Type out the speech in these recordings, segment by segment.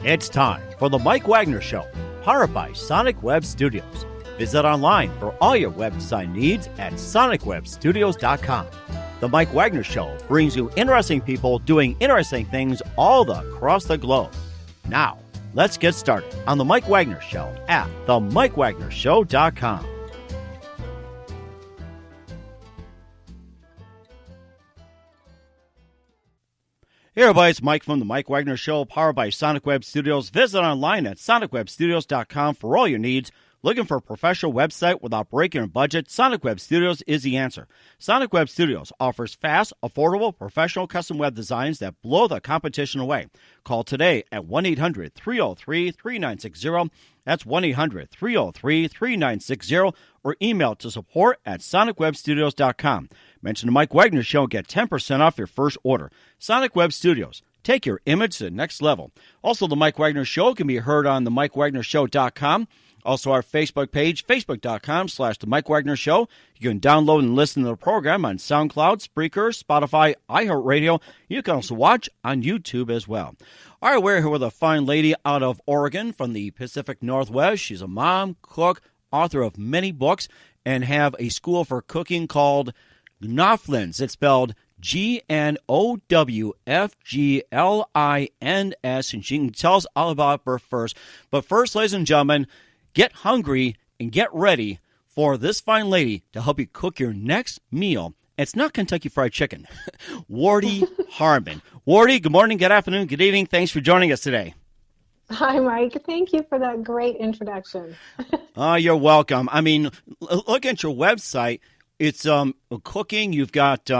It's time for the Mike Wagner Show, powered by Sonic Web Studios. Visit online for all your website needs at sonicwebstudios.com. The Mike Wagner Show brings you interesting people doing interesting things all across the globe. Now, let's get started on the Mike Wagner Show at themikewagnershow.com. Hey everybody, it's Mike from the Mike Wagner Show, powered by Sonic Web Studios. Visit online at sonicwebstudios.com for all your needs. Looking for a professional website without breaking your budget? Sonic Web Studios is the answer. Sonic Web Studios offers fast, affordable, professional custom web designs that blow the competition away. Call today at 1-800-303-3960. That's 1-800-303-3960. Or email to support at sonicwebstudios.com. Mention the Mike Wagner Show and get 10% off your first order. Sonic Web Studios. Take your image to the next level. Also, the Mike Wagner Show can be heard on the MikeWagnerShow.com. Also, our Facebook page, facebook.com/The Mike Wagner Show. You can download and listen to the program on SoundCloud, Spreaker, Spotify, iHeartRadio. You can also watch on YouTube as well. All right, we're here with a fine lady out of Oregon from the Pacific Northwest. She's a mom, cook, author of many books, and have a school for cooking called Gnoflins. It's spelled Gnofglins, and she can tell us all about her first. But first, ladies and gentlemen, get hungry and get ready for this fine lady to help you cook your next meal. It's not Kentucky Fried Chicken. Wardee Harmon. Wardee, good morning, good afternoon, good evening. Thanks for joining us today. Hi, Mike. Thank you for that great introduction. You're welcome. I mean, look at your website. It's cooking. You've got,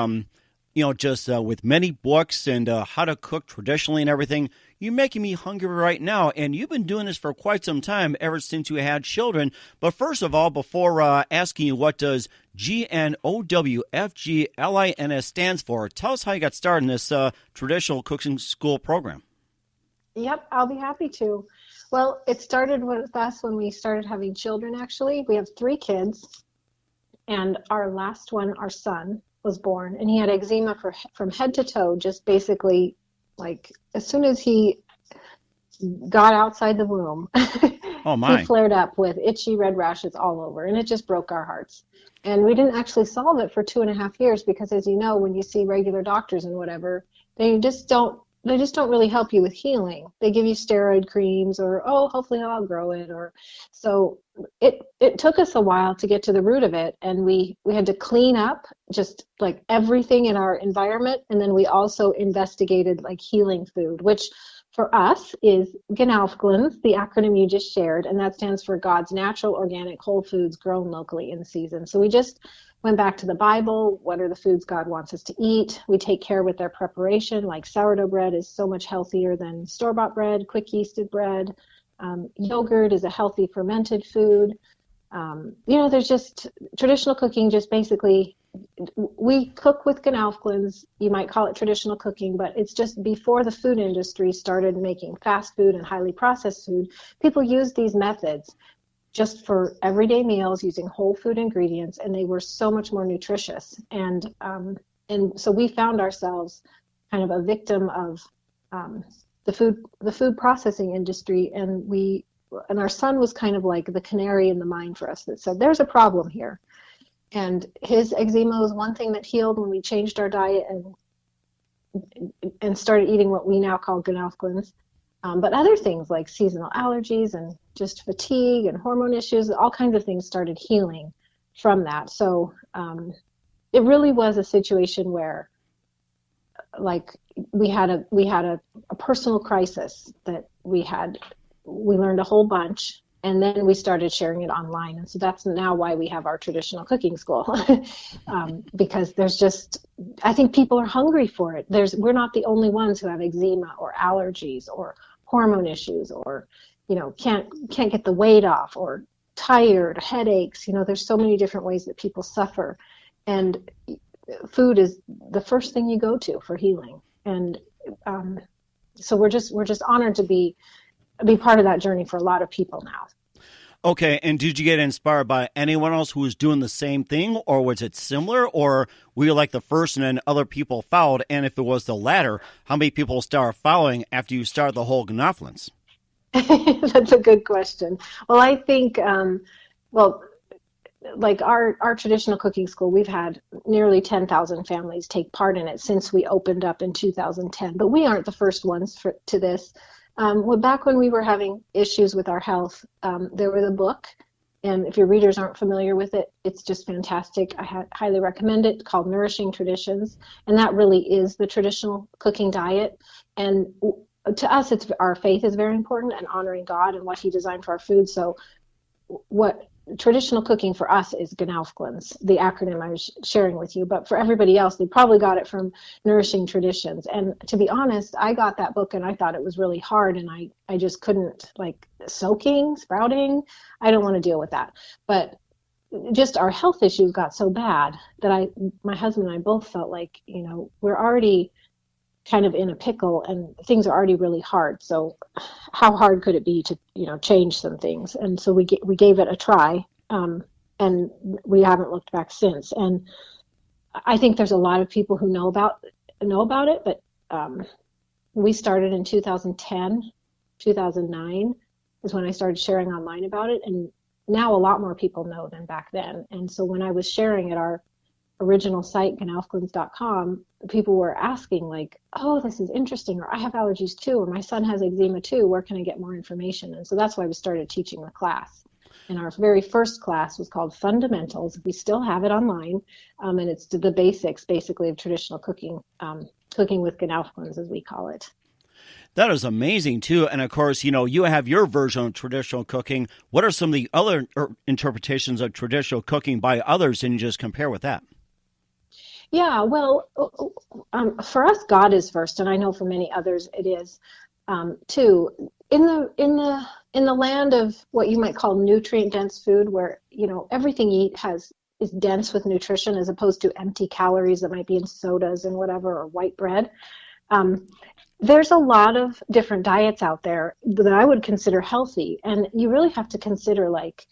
with many books and how to cook traditionally and everything. You're making me hungry right now, and you've been doing this for quite some time, ever since you had children. But first of all, before asking you what does GNOWFGLINS stands for, tell us how you got started in this traditional cooking school program. Yep, I'll be happy to. Well, it started with us when we started having children, actually. We have 3 kids, and our last one, our son, was born, and he had eczema from head to toe, just basically, like, as soon as he got outside the womb, oh my. He flared up with itchy red rashes all over, and it just broke our hearts. And we didn't actually solve it for 2.5 years because, as you know, when you see regular doctors and whatever, they just don't really help you with healing. They give you steroid creams or, hopefully I'll grow it. Or so it took us a while to get to the root of it. And we had to clean up just like everything in our environment. And then we also investigated like healing food, which for us is Gnofglins, the acronym you just shared. And that stands for God's natural, organic, whole foods grown locally in season. So we just went back to the Bible. What are the foods God wants us to eat? We take care with their preparation, like sourdough bread is so much healthier than store-bought bread, quick yeasted bread. Yogurt is a healthy fermented food. There's just traditional cooking, just basically, we cook with Gnofglins. You might call it traditional cooking, but it's just before the food industry started making fast food and highly processed food, people used these methods just for everyday meals using whole food ingredients, and they were so much more nutritious. And so we found ourselves kind of a victim of the food processing industry, and our son was kind of like the canary in the mine for us that said, there's a problem here. And his eczema was one thing that healed when we changed our diet and started eating what we now call Gnofglins. But other things like seasonal allergies and just fatigue and hormone issues, all kinds of things started healing from that. So it really was a situation where, like, we had a personal crisis that we learned a whole bunch, and then we started sharing it online. And so that's now why we have our traditional cooking school, because I think people are hungry for it. We're not the only ones who have eczema or allergies or hormone issues or, can't get the weight off or tired, headaches. There's so many different ways that people suffer. And food is the first thing you go to for healing. And so we're just honored to be part of that journey for a lot of people now. Okay, and did you get inspired by anyone else who was doing the same thing, or was it similar, or were you like the first and then other people followed? And if it was the latter, how many people started following after you started the whole Gnoflins? That's a good question. Well, I think, well, like our traditional cooking school, we've had nearly 10,000 families take part in it since we opened up in 2010. But we aren't the first ones to this. Well, back when we were having issues with our health, there was a book, and if your readers aren't familiar with it, it's just fantastic. I highly recommend it, called Nourishing Traditions, and that really is the traditional cooking diet. And to us, it's our faith is very important, and honoring God and what He designed for our food. So what traditional cooking for us is Gnaufglens, the acronym I was sharing with you. But for everybody else, they probably got it from Nourishing Traditions. And to be honest, I got that book and I thought it was really hard, and I just couldn't, like, soaking, sprouting, I don't want to deal with that. But just our health issues got so bad that my husband and I both felt like, we're already kind of in a pickle and things are already really hard. So how hard could it be to, change some things? And so we gave it a try, and we haven't looked back since. And I think there's a lot of people who know about it, but we started in 2010, 2009 is when I started sharing online about it. And now a lot more people know than back then. And so when I was sharing at our original site, gnaufglens.com, people were asking, like, oh, this is interesting, or I have allergies too, or my son has eczema too, where can I get more information? And so that's why we started teaching the class. And our very first class was called Fundamentals. We still have it online, and it's the basics, basically, of traditional cooking, cooking with Gnaufglens, as we call it. That is amazing, too. And, of course, you have your version of traditional cooking. What are some of the other interpretations of traditional cooking by others, and you just compare with that? Yeah, well, for us, God is first, and I know for many others it is too. In the land of what you might call nutrient-dense food, where everything you eat is dense with nutrition, as opposed to empty calories that might be in sodas and whatever, or white bread. There's a lot of different diets out there that I would consider healthy, and you really have to consider, like,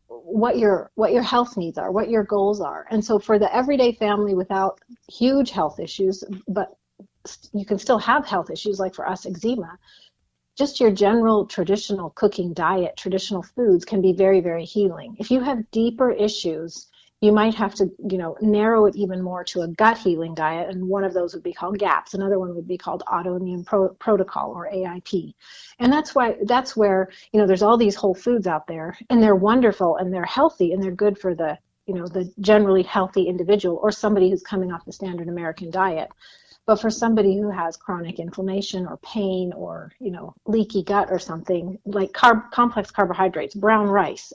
what your health needs are, what your goals are. And so for the everyday family without huge health issues, but you can still have health issues, like for us, eczema, just your general traditional cooking diet, traditional foods can be very, very healing. If you have deeper issues, you might have to, narrow it even more to a gut healing diet, and one of those would be called GAPS. Another one would be called Autoimmune Protocol, or AIP. And that's where, there's all these whole foods out there, and they're wonderful, and they're healthy, and they're good for the generally healthy individual, or somebody who's coming off the standard American diet. But for somebody who has chronic inflammation or pain, or, leaky gut or something, like complex carbohydrates, brown rice,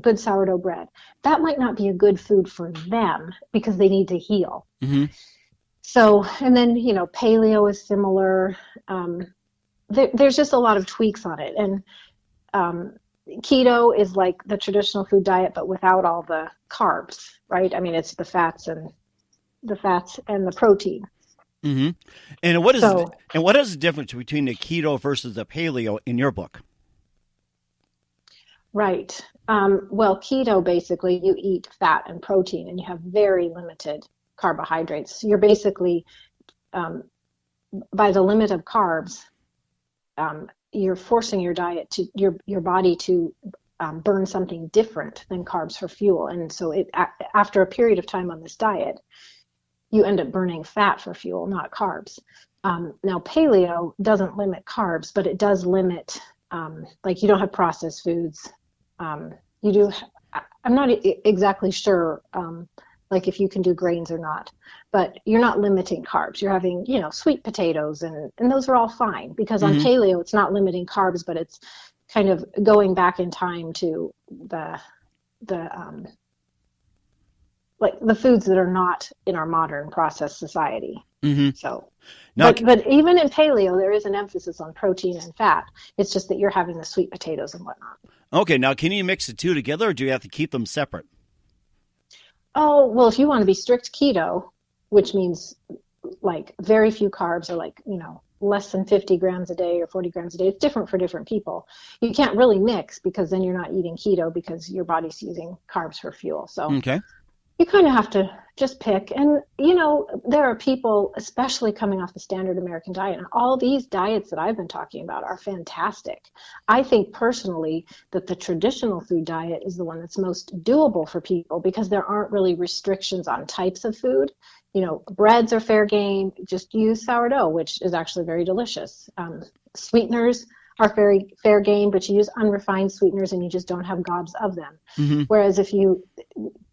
good sourdough bread, that might not be a good food for them because they need to heal. Mm-hmm. So, and then, paleo is similar. There's just a lot of tweaks on it. And keto is like the traditional food diet, but without all the carbs, right? I mean, it's the fats and the protein. Mm-hmm. And what is the difference between the keto versus the paleo in your book? Right. Well, keto, basically, you eat fat and protein, and you have very limited carbohydrates. You're basically, by the limit of carbs, you're forcing your diet to your body to burn something different than carbs for fuel. And so after a period of time on this diet, you end up burning fat for fuel, not carbs. Now, paleo doesn't limit carbs, but it does limit, like, you don't have processed foods. You do. I'm not exactly sure, like, if you can do grains or not, but you're not limiting carbs. You're having, sweet potatoes, and those are all fine, because on paleo, it's not limiting carbs, but it's kind of going back in time to the foods that are not in our modern processed society. Mm-hmm. So, now, but even in paleo, there is an emphasis on protein and fat. It's just that you're having the sweet potatoes and whatnot. Okay, now can you mix the two together, or do you have to keep them separate? Oh, well, if you want to be strict keto, which means like very few carbs, or like, less than 50 grams a day or 40 grams a day, it's different for different people. You can't really mix, because then you're not eating keto, because your body's using carbs for fuel. So okay. You kind of have to just pick. And, you know, there are people, especially coming off the standard American diet, and all these diets that I've been talking about are fantastic. I think personally that the traditional food diet is the one that's most doable for people because there aren't really restrictions on types of food. You know, breads are fair game. Just use sourdough, which is actually very delicious. Sweeteners are very fair game, but you use unrefined sweeteners and you just don't have gobs of them. Mm-hmm. Whereas if you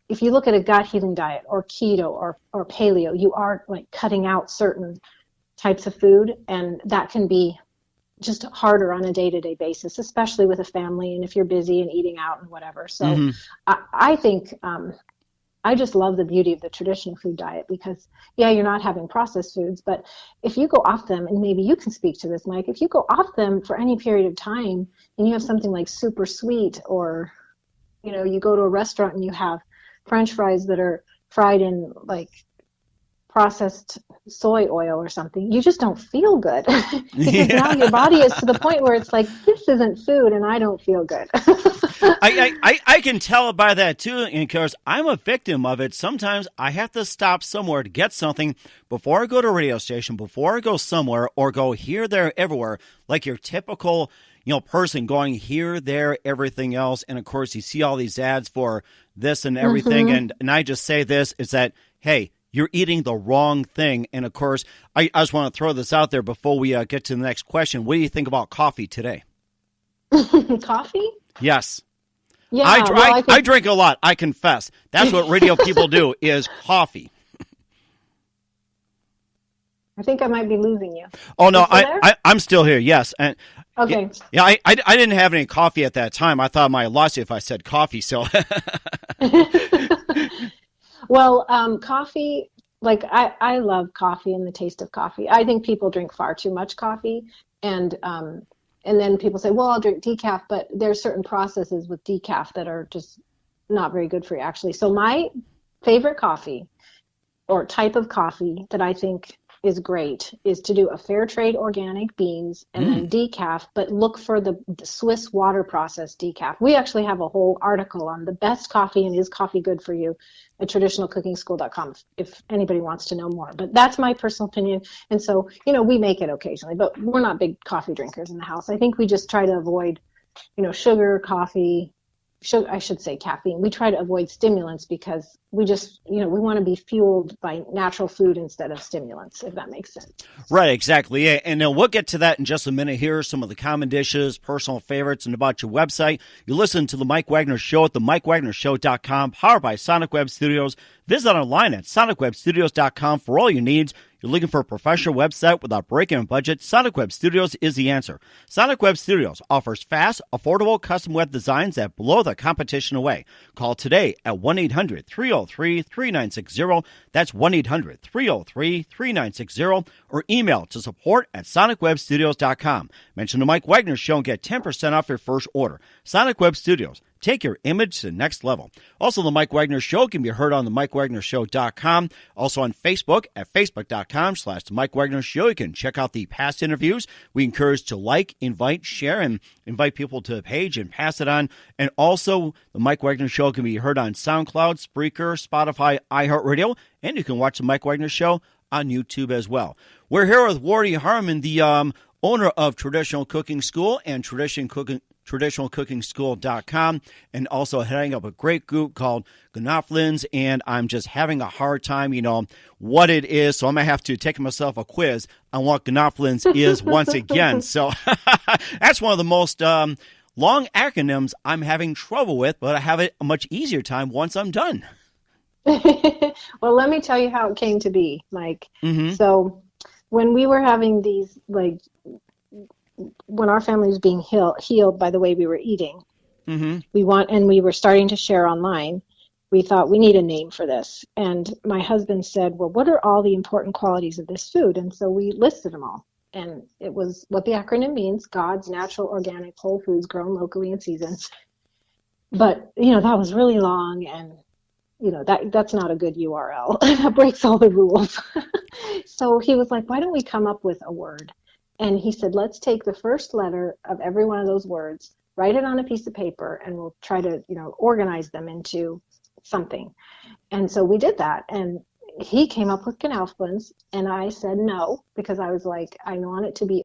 look at a gut healing diet or keto or paleo, you are like cutting out certain types of food, and that can be just harder on a day-to-day basis, especially with a family and if you're busy and eating out and whatever. So mm-hmm. I think I just love the beauty of the traditional food diet because, yeah, you're not having processed foods, but if you go off them, and maybe you can speak to this, Mike, if you go off them for any period of time and you have something like super sweet, or, you know, you go to a restaurant and you have French fries that are fried in like processed soy oil or something, you just don't feel good because now your body is to the point where it's like, this isn't food and I don't feel good. I can tell by that too, because I'm a victim of it. Sometimes I have to stop somewhere to get something before I go to a radio station, before I go somewhere or go here, there, everywhere, like your typical, you know, person going here, there, everything else. And of course you see all these ads for this and everything. Mm-hmm. And I just say this is that, hey, you're eating the wrong thing. And of course, I just want to throw this out there before we get to the next question. What do you think about coffee today? Coffee? Yes. Yeah, I drink a lot. I confess. That's what radio people do is coffee. I think I might be losing you. Oh, no, I'm still here. Yes. And okay. Yeah, I didn't have any coffee at that time. I thought I might have lost you if I said coffee. So. Well, coffee, like I love coffee and the taste of coffee. I think people drink far too much coffee, and then people say, well, I'll drink decaf, but there's certain processes with decaf that are just not very good for you, actually. So my favorite coffee or type of coffee that I think is great is to do a fair trade organic beans and then decaf, but look for the Swiss water process decaf. We actually have a whole article on the best coffee and is coffee good for you at traditionalcookingschool.com if anybody wants to know more. But that's my personal opinion. And so, you know, we make it occasionally, but we're not big coffee drinkers in the house. I think we just try to avoid, you know, sugar, coffee, I should say caffeine. We try to avoid stimulants because we just, you know, we want to be fueled by natural food instead of stimulants, if that makes sense. Right, exactly. Yeah. And we'll get to that in just a minute here. Some of the common dishes, personal favorites, and about your website. You listen to The Mike Wagner Show at themikewagnershow.com, powered by Sonic Web Studios. Visit online at sonicwebstudios.com for all your needs. You're looking for a professional website without breaking a budget? Sonic Web Studios is the answer. Sonic Web Studios offers fast, affordable custom web designs that blow the competition away. Call today at 1-800-303-3960. That's 1-800-303-3960. Or email to support@sonicwebstudios.com. Mention the Mike Wagner Show and get 10% off your first order. Sonic Web Studios. Take your image to the next level. Also, The Mike Wagner Show can be heard on themikewagnershow.com. Also on Facebook at facebook.com/The Mike Wagner Show. You can check out the past interviews. We encourage to like, invite, share, and invite people to the page and pass it on. And also, The Mike Wagner Show can be heard on SoundCloud, Spreaker, Spotify, iHeartRadio, and you can watch The Mike Wagner Show on YouTube as well. We're here with Wardee Harmon, the owner of Traditional Cooking School and traditionalcookingschool.com, and also heading up a great group called Gnoflins, and I'm just having a hard time, you know, what it is, so I'm going to have to take myself a quiz on what Gnoflins is once again. So that's one of the most long acronyms I'm having trouble with, but I have a much easier time once I'm done. Well, let me tell you how it came to be, Mike. Mm-hmm. So when we were having these, like, when our family was being healed by the way we were eating, mm-hmm. we were starting to share online, we thought we need a name for this. And my husband said, well, what are all the important qualities of this food? And so we listed them all. And it was what the acronym means: God's natural, organic, whole foods grown locally in seasons. But, you know, that was really long, and, you know, that's not a good URL. That breaks all the rules. So he was like, why don't we come up with a word? And he said, let's take the first letter of every one of those words, write it on a piece of paper, and we'll try to, you know, organize them into something. And so we did that. And he came up with canal splints, and I said no, because I was like, I want it to be